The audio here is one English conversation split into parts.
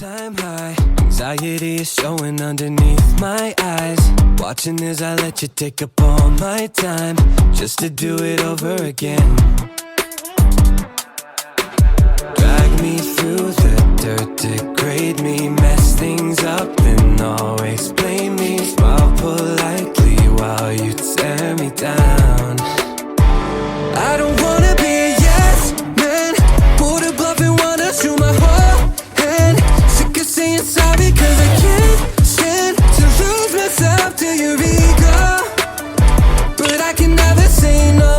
all-time high. Anxiety is showing underneath my eyes. Watching as I let you take up all my time, just to do it over again. Drag me through the dirt, degrade me, mess things up, and always blame me. Smile politely while you tear me down. I don't wanna be a yes man, pull the bluff and wanna shoot my whole hand. Sick of saying sorry cause I can't stand to lose myself to your ego, but I can never say no.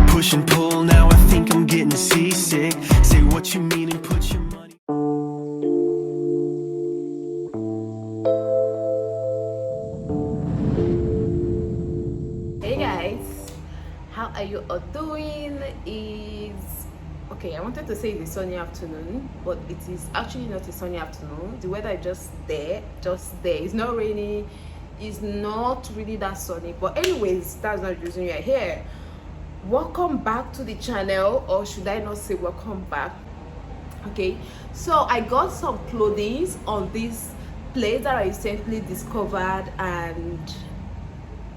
Push and pull, now I think I'm getting seasick. Say what you mean and put your money. Hey guys, how are you all doing? Okay, I wanted to say it's a sunny afternoon, but it is actually not a sunny afternoon. The weather is just there. It's not rainy, it's not really that sunny, but anyways, that's not the reason you're here. Welcome back to the channel, or should I not say welcome back? Okay, so I got some clothing on this place that I recently discovered, and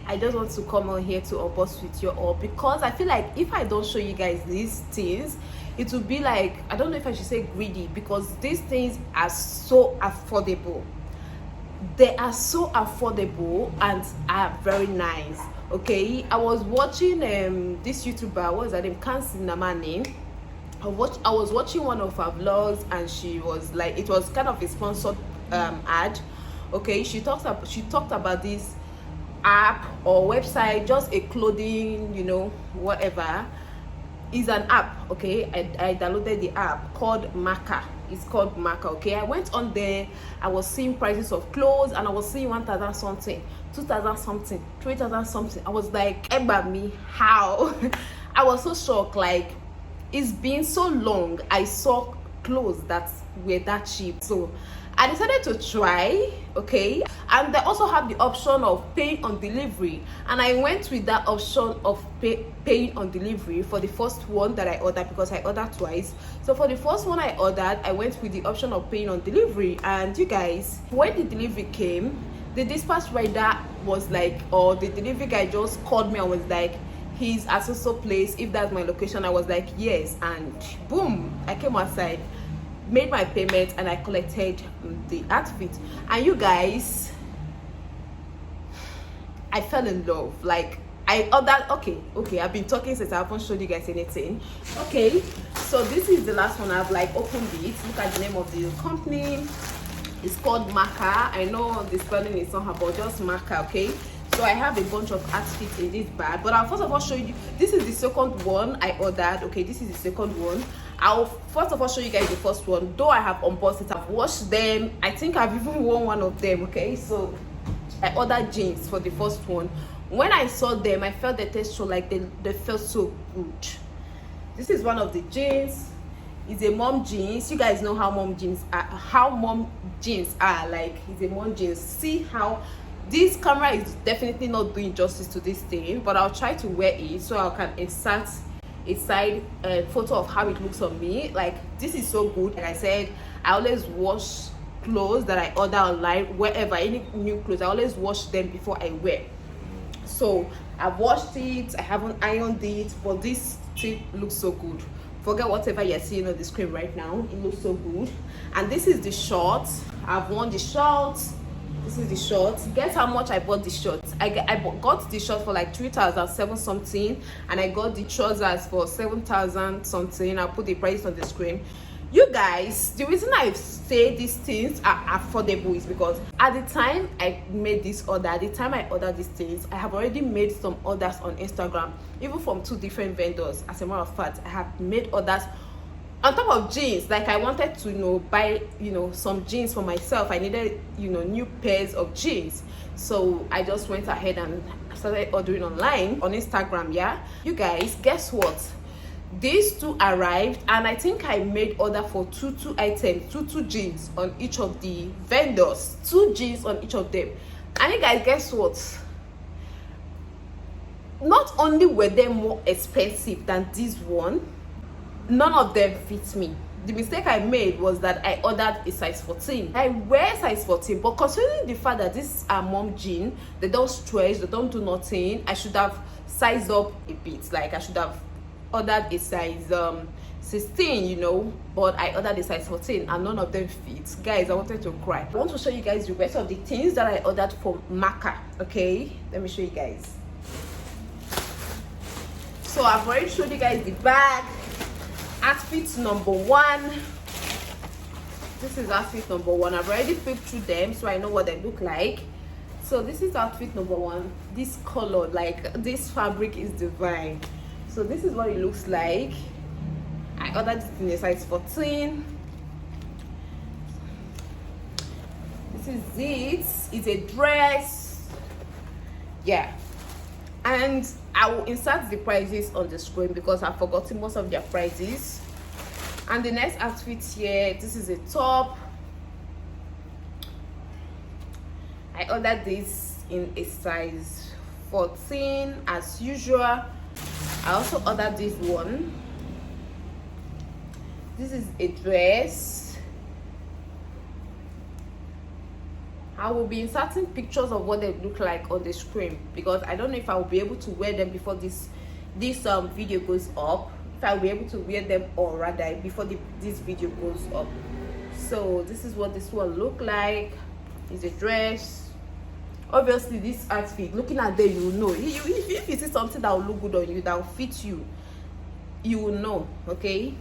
I just want to come on here to unbox with you all, because I feel like if I don't show you guys these things, it will be like, I don't know if I should say greedy, because these things are so affordable. They are so affordable and are very nice. Okay, I was watching this YouTuber, what's her name, Culinary. I was watching one of her vlogs, and she was like, it was kind of a sponsored ad. Okay, she talked about this app or website, just a clothing, you know, whatever. Is an app. Okay, I downloaded the app called Maca. It's called Maca. Okay, I went on there, I was seeing prices of clothes, and I was seeing 1,000 something, 2,000 something, 3,000 something. I was like, Eba me, how? I was so shocked. Like, it's been so long I saw clothes that were that cheap, so I decided to try. Okay, and they also have the option of paying on delivery, and I went with that option of paying on delivery for the first one that I ordered, because I ordered twice. So for the first one I ordered, I went with the option of paying on delivery. And you guys, when the delivery came, the dispatch rider was like, or the delivery guy just called me and was like, he's at so place, if that's my location. I was like, yes, and boom, I came outside, made my payment, and I collected the outfit. And you guys, I fell in love. Like, I ordered, okay, I've been talking since I haven't showed you guys anything. Okay, so this is the last one. I've like opened it. Look at the name of the company. It's called Maca. I know the spelling is somehow, but just Maca. Okay, so I have a bunch of outfits in this bag, but I'll first of all show you, this is the second one I ordered. Okay, this is the second one. I'll first of all show you guys the first one. Though I have unboxed it, I've washed them, I think I've even worn one of them. Okay, so I ordered jeans for the first one. When I saw them, I felt the texture, like they felt so good. This is one of the jeans. It's a mom jeans. You guys know how mom jeans are, like, it's a mom jeans. See how this camera is definitely not doing justice to this thing, but I'll try to wear it so I can insert a side photo of how it looks on me. Like, this is so good. Like I said, I always wash clothes that I order online, wherever, any new clothes, I always wash them before I wear. So I've washed it, I haven't ironed it, but this thing looks so good. Forget whatever you're seeing on the screen right now, it looks so good. And this is the short. I've worn the short. This is the short. Guess how much I bought the short? I got the short for like 3,007 something, and I got the trousers for 7,000 something. I'll put the price on the screen. You guys, the reason I say these things are affordable is because at the time I made this order, at the time I ordered these things, I have already made some orders on Instagram, even from 2 different vendors. As a matter of fact, I have made orders on top of jeans. Like, I wanted to, you know, buy, you know, some jeans for myself. I needed, you know, new pairs of jeans, so I just went ahead and started ordering online on Instagram. Yeah, you guys, guess what? These two arrived, and I think I made order for two items, two jeans on each of the vendors, 2 jeans on each of them. And you guys, guess what? not only were they more expensive than this one, none of them fit me. The mistake I made was that I ordered a size 14. I wear size 14, but considering the fact that these are mom jeans, they don't stretch, they don't do nothing, I should have sized up a bit. Like I should have ordered a size 16, you know, but I ordered a size 14 and none of them fit. Guys, I wanted to cry. I want to show you guys the rest of the things that I ordered from Maca. Okay, let me show you guys. So I've already showed you guys the bag. Outfit number 1. This is outfit number 1. I've already flipped through them so I know what they look like. So this is outfit number 1. This color, like this fabric is divine. So this is what it looks like. I ordered it in a size 14. This is it. It's a dress. Yeah. And I will insert the prices on the screen because I've forgotten most of their prices. And the next outfit here, this is a top. I ordered this in a size 14 as usual. I also ordered this one. This is a dress. I will be inserting pictures of what they look like on the screen because I don't know if I will be able to wear them before this video goes up. If I will be able to wear them, or rather before this video goes up. So this is what this one look like. It's a dress. Obviously this outfit, looking at them, you will know. If you see something that will look good on you, that will fit you, you will know. Okay.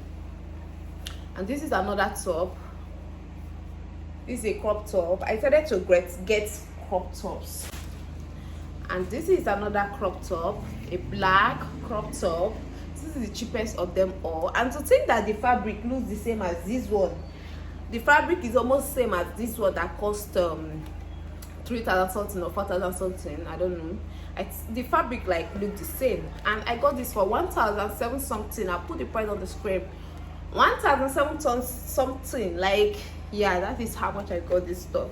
And this is another top. This is a crop top. I decided to get crop tops. And this is another crop top, a black crop top. This is the cheapest of them all. And to think that the fabric looks the same as this one, the fabric is almost same as this one that cost 3,000 something or 4,000 something, I don't know. The fabric like looked the same, and I got this for 1,007 something. I put the price on the screen. 1,007 something. Like, yeah, that is how much I got this stuff.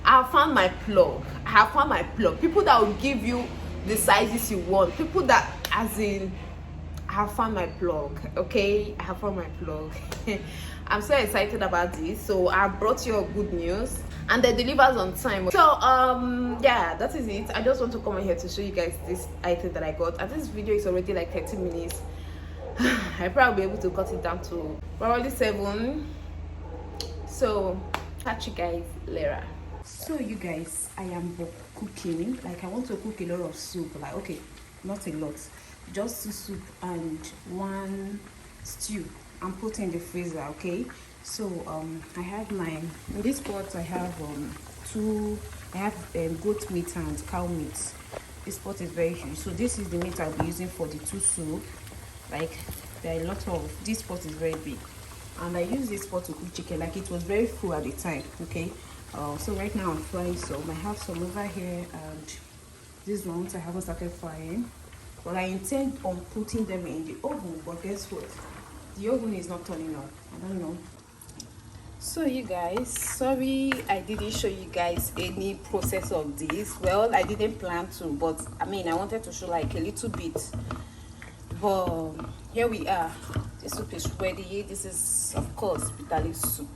I have found my plug. I have found my plug. People that will give you the sizes you want. People that, as in, I have found my plug. Okay, I have found my plug. I'm so excited about this. So I brought you good news, and they delivers on time. So yeah, that is it. I just want to come in here to show you guys this item that I got, and this video is already like 30 minutes. I probably be able to cut it down to probably 7. So catch you guys later. So you guys, I am cooking. Like I want to cook a lot of soup. Like, okay, not a lot, just 2 soup and 1 stew. I'm putting in the freezer. Okay, so I have in this pot I have 2. I have goat meat and cow meat. This pot is very huge, so this is the meat I'll be using for the 2 soup. Like there are a lot of, this pot is very big, and I use this pot to cook chicken. Like it was very full at the time. Okay, so right now I'm frying some. I have some over here, and these ones I haven't started frying, but I intend on putting them in the oven. But guess what, the oven is not turning on. I don't know. So you guys, sorry I didn't show you guys any process of this. Well, I didn't plan to, but I mean I wanted to show like a little bit. But here we are. The soup is ready. This is of course bitter soup.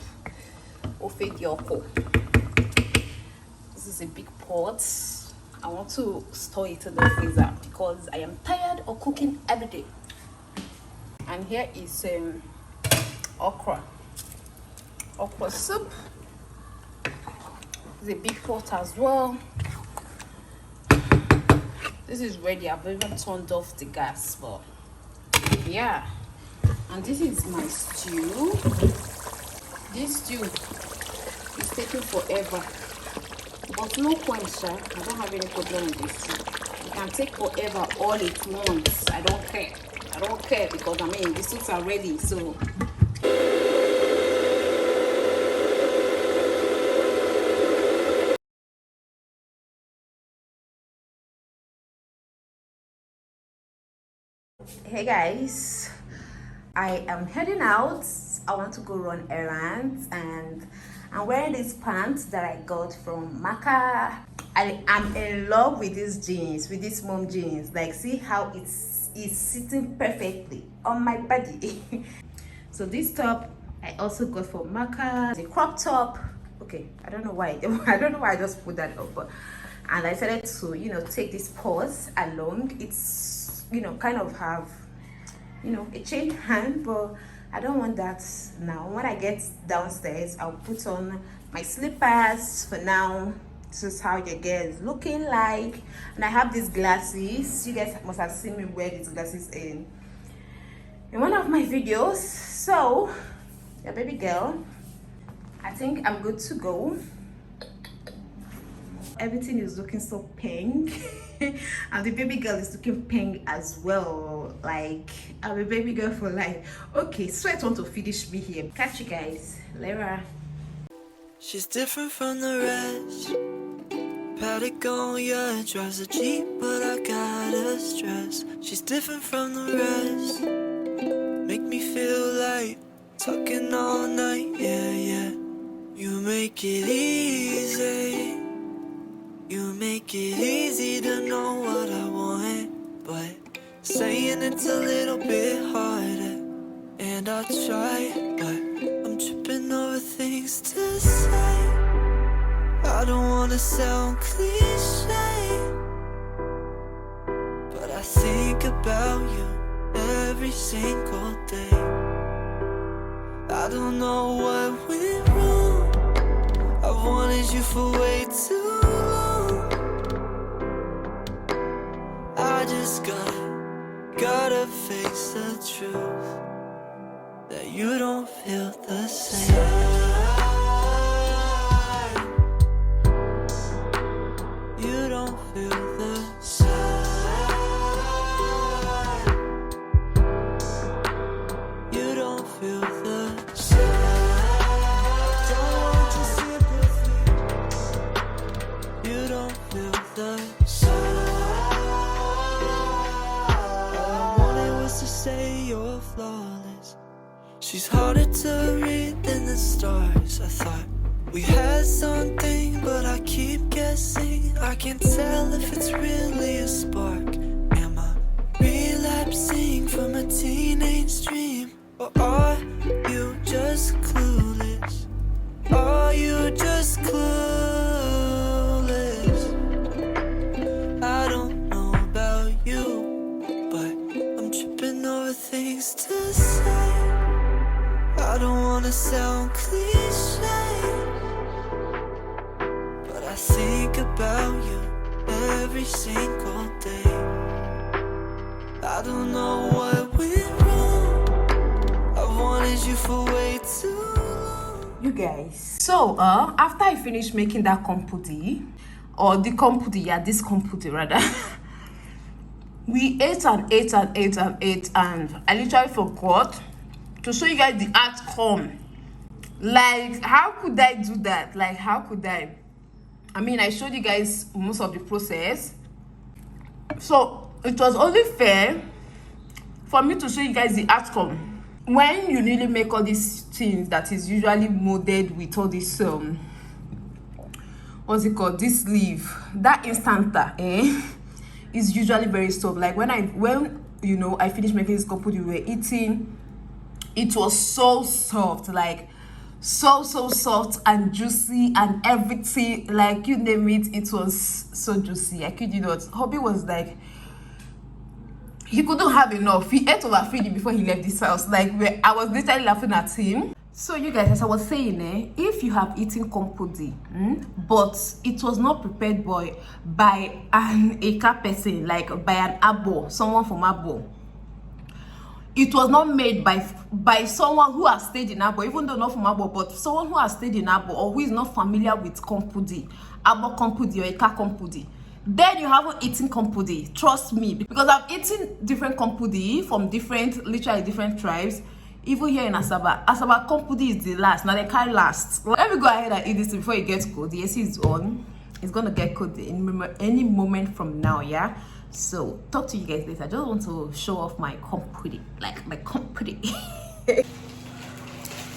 Ofe gyoko. This is a big pot. I want to store it in the freezer because I am tired of cooking every day. And here is okra soup. It's a big pot as well. This is ready. I've even turned off the gas, but yeah. And this is my stew. This stew is taking forever, but no point, sir. I don't have any problem with this stew. It can take forever all at once. I don't care because I mean the soups are ready. So hey guys, I am heading out. I want to go run errands, and I'm wearing these pants that I got from Maca. I'm in love with these jeans, with these mom jeans. Like, see how it's sitting perfectly on my body. So this top I also got from Maca, the crop top. Okay, I don't know why I just put that up, but and I decided to, you know, take this purse along. It's, you know, kind of have, you know, a chain hand, but I don't want that now. When I get downstairs, I'll put on my slippers. For now, this is how your girl is looking like. And I have these glasses. You guys must have seen me wear these glasses in one of my videos. So yeah, baby girl, I think I'm good to go. Everything is looking so pink. And the baby girl is looking pink as well. Like, I'm a baby girl for life. Okay, Sweat want to finish me here. Catch you guys later. She's different from the rest. Patagonia drives a Jeep, but I gotta stress. She's different from the rest. Make me feel like talking all night, yeah, yeah. You make it easy. You make it easy to know what I want, but saying it's a little bit harder. And I try, but I'm tripping over things to say. I don't wanna sound cliche, but I think about you every single day. I don't know what went wrong. I've wanted you for way too long. I just gotta face the truth, that you don't feel the same. You don't feel the same. You don't feel the same. Don't want your sympathy. You don't feel the same. All I wanted was to say you're flawless. She's harder to read than the stars. I thought we had something, but I keep guessing. I can't tell if it's really a spark. Am I relapsing from a teenage dream? Or are you just clueless? Are you just clueless? I don't know about you, but I'm tripping over things to say. I don't wanna sound cliche, but I think about you every single day. I don't know what went wrong. I've wanted you for way too long. You guys, so after I finished making that computi, or the computi, yeah, this computi rather, we ate and ate and ate and ate, and I literally forgot to show you guys the outcome. Like, how could I do that? Like, how could I? I mean, I showed you guys most of the process, so it was only fair for me to show you guys the outcome. When you really make all these things that is usually molded with all this what's it called, this leaf, that instanta is usually very soft. Like when you know I finished making this couple, you were eating, it was so soft, like so soft and juicy and everything, like you name it, it was so juicy. I kid you not. Hobby was like, he couldn't have enough. He ate overfeeding before he left this house. Like, I was literally laughing at him. So you guys, as I was saying, if you have eaten kompodi, but it was not prepared by an Eka person, like by an Abo, someone from Abo. It was not made by someone who has stayed in Abo, even though not from Abo, but someone who has stayed in Abo or who is not familiar with kompodi, Abo kompodi or Eka kompodi. Then you haven't eaten kompodi, trust me, because I've eaten different kompodi from literally different tribes. Even here in Asaba kompodi is the last. Now they carry last. Let me go ahead and eat this before it gets cold. The AC is on. It's gonna get cold any moment from now, yeah. So talk to you guys later. I just want to show off my kompodi, like my kompodi.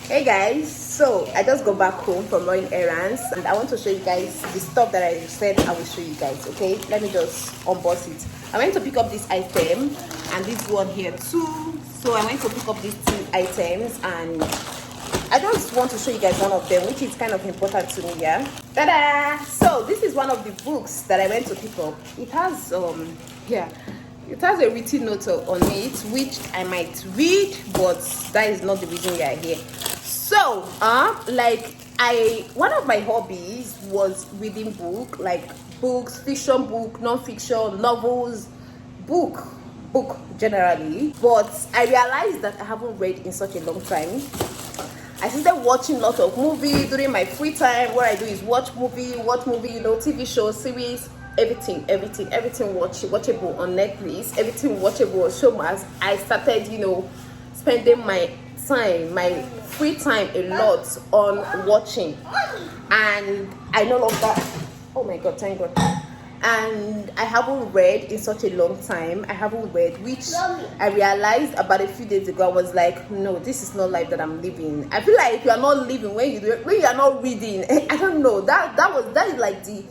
Hey guys. So I just got back home from running errands, and I want to show you guys the stuff that I said I will show you guys. Okay, let me just unbox it. I went to pick up this item and this one here too. So I went to pick up these 2 items, and I just want to show you guys one of them, which is kind of important to me. Yeah, ta-da! So this is one of the books that I went to pick up. It has it has a written note on it, which I might read, but that is not the reason we are here. So one of my hobbies was reading books, fiction book, non-fiction, novels, book generally. But I realized that I haven't read in such a long time. I started watching lots of movies during my free time. What I do is watch movie, TV shows, series, everything watchable on Netflix, everything watchable on Showmax. I started, spending my free time a lot on watching, and I no longer, oh my god, thank god. And I haven't read in such a long time. Which I realized about a few days ago. I was like, no, this is not life that I'm living. I feel like you are not living when you are not reading. I don't know, that is like the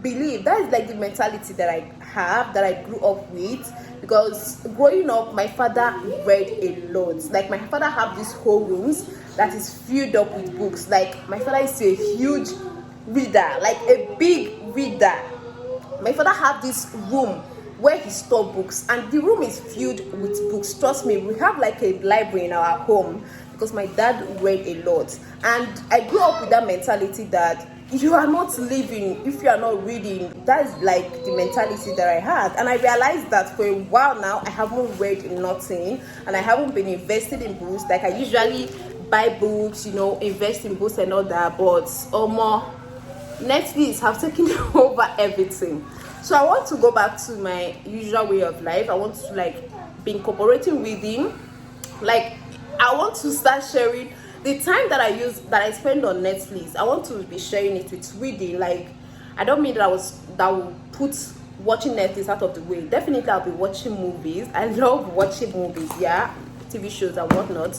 belief, that is like the mentality that I have, that I grew up with. Because growing up, my father read a lot. Like, my father have these whole rooms that is filled up with books. Like, my father is a huge reader, like a big reader. My father have this room where he store books, and the room is filled with books. Trust me, we have like a library in our home because my dad read a lot. And I grew up with that mentality that you are not living if you are not reading. That's like the mentality that I had. And I realized that for a while now, I haven't read nothing, and I haven't been invested in books. Like, I usually buy books, invest in books and all that, but more Netflix have taken over everything. So I want to go back to my usual way of life. I want to be incorporating reading. Like, I want to start sharing the time that I spend on Netflix. I want to be sharing it with reading. Like, I don't mean that I will put watching Netflix out of the way. Definitely I'll be watching movies. I love watching movies, TV shows and whatnot.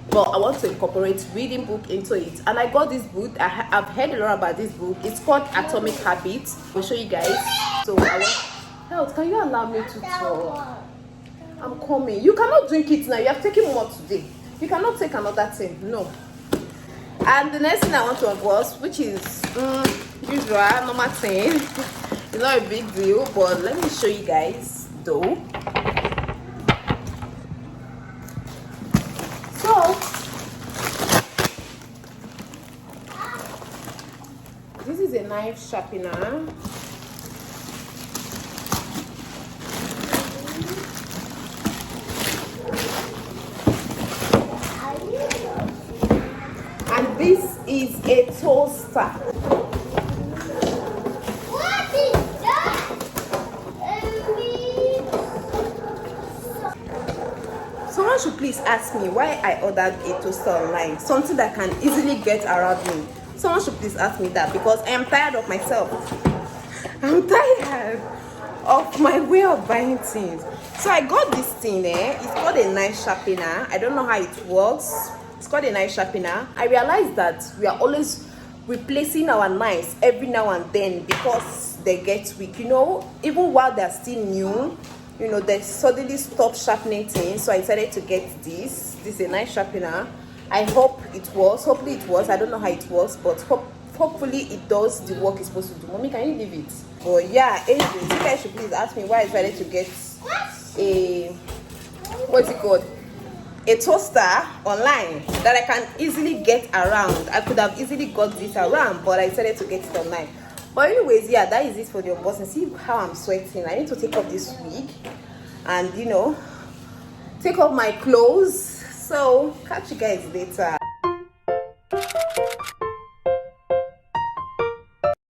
But I want to incorporate reading book into it. And I got this book. I've heard a lot about this book. It's called Atomic Habits. I'll show you guys. So Health, can you allow me to talk? I'm coming. You cannot drink it now. You have taken more today. You cannot take another thing. No. And the next thing I want to unbox, which is usual, normal thing. It's not a big deal, but let me show you guys though. This is a knife sharpener. And this is a toaster. What is that? Someone should please ask me why I ordered a toaster online, something that can easily get around me. Someone should please ask me that, because I am tired of myself. I'm tired of my way of buying things. So I got this thing it's called a knife sharpener. I don't know how it works. It's called a knife sharpener. I realized that we are always replacing our knives every now and then because they get weak. Even while they're still new, they suddenly stop sharpening things. So I decided to get this. This is a knife sharpener. I hope it works. Hopefully it works. I don't know how it works, but hopefully it does the work it's supposed to do. Mommy, can you leave it? But yeah, anyways, you guys should please ask me why I decided to get a toaster online that I can easily get around. I could have easily got this around, but I decided to get it online. But anyways, that is it for the unboxing. See how I'm sweating. I need to take off this wig and take off my clothes. So catch you guys later.